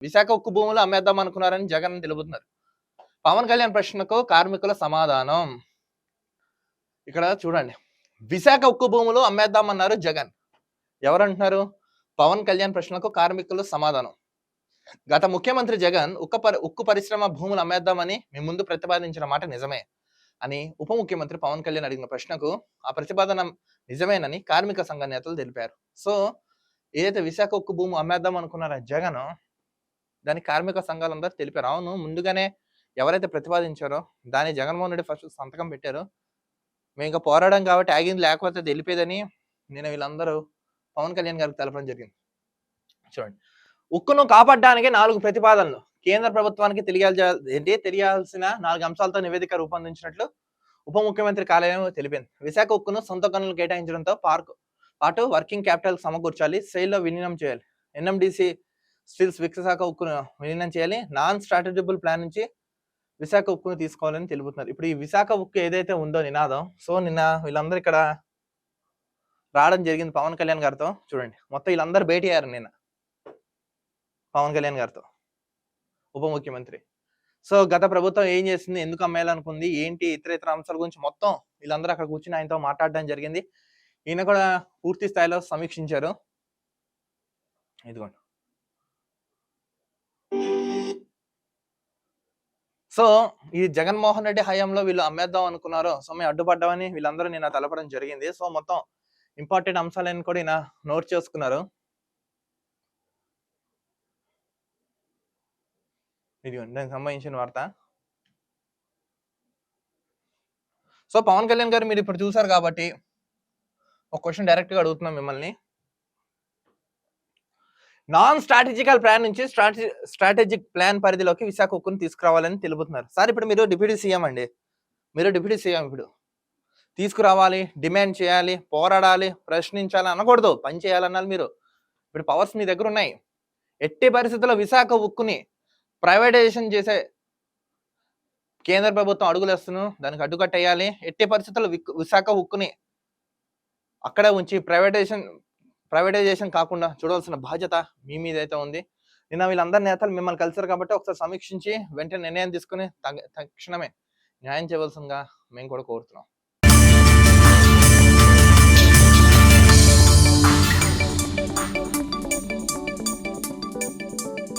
విశాఖ ఉక్కు భూములు అమ్మేద్దాం అనుకున్నారని జగన్ తెలుపుతున్నారు. పవన్ కళ్యాణ్ ప్రశ్నకు కార్మికుల సమాధానం. ఇక్కడ చూడండి, విశాఖ ఉక్కు భూములు అమ్మేద్దామన్నారు జగన్. ఎవరంటున్నారు? పవన్ కళ్యాణ్ ప్రశ్నకు కార్మికులు సమాధానం. గత ముఖ్యమంత్రి జగన్ ఉక్కు పరిశ్రమ భూములు అమ్మేద్దామని మీ ముందు ప్రతిపాదించిన మాట నిజమే అని ఉప ముఖ్యమంత్రి పవన్ కళ్యాణ్ అడిగిన ప్రశ్నకు ఆ ప్రతిపాదన నిజమేనని కార్మిక సంఘ నేతలు తెలిపారు. సో ఏదైతే విశాఖ ఉక్కు భూము అమ్మేద్దాం అనుకున్నారో జగన్, దాని కార్మిక సంఘాలందరూ తెలిపారు. అవును, ముందుగానే ఎవరైతే ప్రతిపాదించారో దాని జగన్మోహన్ రెడ్డి ఫస్ట్ సంతకం పెట్టారు. మేము ఇంకా పోరాడం కాబట్టి ఆగింది, లేకపోతే తెలిపేదని నేను వీళ్ళందరూ పవన్ కళ్యాణ్ గారికి తెలపడం జరిగింది. చూడండి, ఉక్కును కాపాడడానికి 4 ప్రతిపాదనలు కేంద్ర ప్రభుత్వానికి తెలియాల్సిన 4 అంశాలతో నివేదిక రూపొందించినట్లు ఉప ముఖ్యమంత్రి కార్యాలయం తెలిపింది. విశాఖ ఉక్కును సొంత గనులు కేటాయించడంతో పాటు వర్కింగ్ క్యాపిటల్ సమకూర్చాలి, సెయిల్లో విలీనం చేయాలి, ఎన్ఎండిసి స్టీల్స్ విశాఖ ఉక్కును విలీనం చేయాలి, నాన్ స్ట్రాటజిబుల్ ప్లాన్ నుంచి విశాఖ ఉక్కును తీసుకోవాలని తెలుపుతున్నారు. ఇప్పుడు ఈ విశాఖ ఉక్కు ఏదైతే ఉందో నినాదం, సో నిన్న వీళ్ళందరూ ఇక్కడ రావడం జరిగింది పవన్ కళ్యాణ్ గారితో. చూడండి, మొత్తం వీళ్ళందరూ భేటీ అయ్యారు నిన్న పవన్ కళ్యాణ్ గారితో, ఉప ముఖ్యమంత్రి. సో గత ప్రభుత్వం ఏం చేసింది, ఎందుకు అమ్మేయాలనుకుంది, ఏంటి ఇతర అంశాల గురించి మొత్తం వీళ్ళందరూ అక్కడ కూర్చుని ఆయనతో మాట్లాడడం జరిగింది. ఈయన కూడా పూర్తి స్థాయిలో సమీక్షించారు. ఇదిగోండి. సో ఈ జగన్మోహన్ రెడ్డి హయాంలో వీళ్ళు అమ్మేద్దాం అనుకున్నారు, సో మేము అడ్డుపడ్డామని వీళ్ళందరూ నిన్న తెలపడం జరిగింది. సో మొత్తం ఇంపార్టెంట్ అంశాలను కూడా ఈయన నోట్ చేసుకున్నారు. ఇదిగోండి దానికి సంబంధించిన వార్త. సో పవన్ కళ్యాణ్ గారు మీరు ఇప్పుడు చూసారు కాబట్టి ఒక క్వశ్చన్ డైరెక్ట్ గా అడుగుతున్నాం మిమ్మల్ని. నాన్ స్ట్రాటజికల్ ప్లాన్ నుంచి స్ట్రాటజిక్ ప్లాన్ పరిధిలోకి విశాఖ ఉక్కును తీసుకురావాలని తెలుపుతున్నారు. సార్ ఇప్పుడు మీరు డిప్యూటీ సీఎం అండి, మీరు డిప్యూటీ సీఎం, ఇప్పుడు తీసుకురావాలి, డిమాండ్ చేయాలి, పోరాడాలి, ప్రశ్నించాలి అనకూడదు, పని చేయాలన్నారు మీరు. ఇప్పుడు పవర్స్ మీ దగ్గర ఉన్నాయి. ఎట్టి పరిస్థితుల్లో విశాఖ ఉక్కుని ప్రైవేటైజేషన్ చేసే కేంద్ర ప్రభుత్వం అడుగులేస్తున్నాను, దానికి అడ్డుకట్టేయాలి. ఎట్టి పరిస్థితుల్లో విశాఖ ఉక్కుని అక్కడే ఉంచి ప్రైవేటైజేషన్ కాకుండా చూడాల్సిన బాధ్యత మీ మీద అయితే ఉంది. నిన్న వీళ్ళందరి నేతలు మిమ్మల్ని కలిసారు కాబట్టి ఒకసారి సమీక్షించి వెంటనే నిర్ణయం తీసుకుని తక్షణమే న్యాయం చేయవలసిందిగా మేము కూడా కోరుతున్నాం.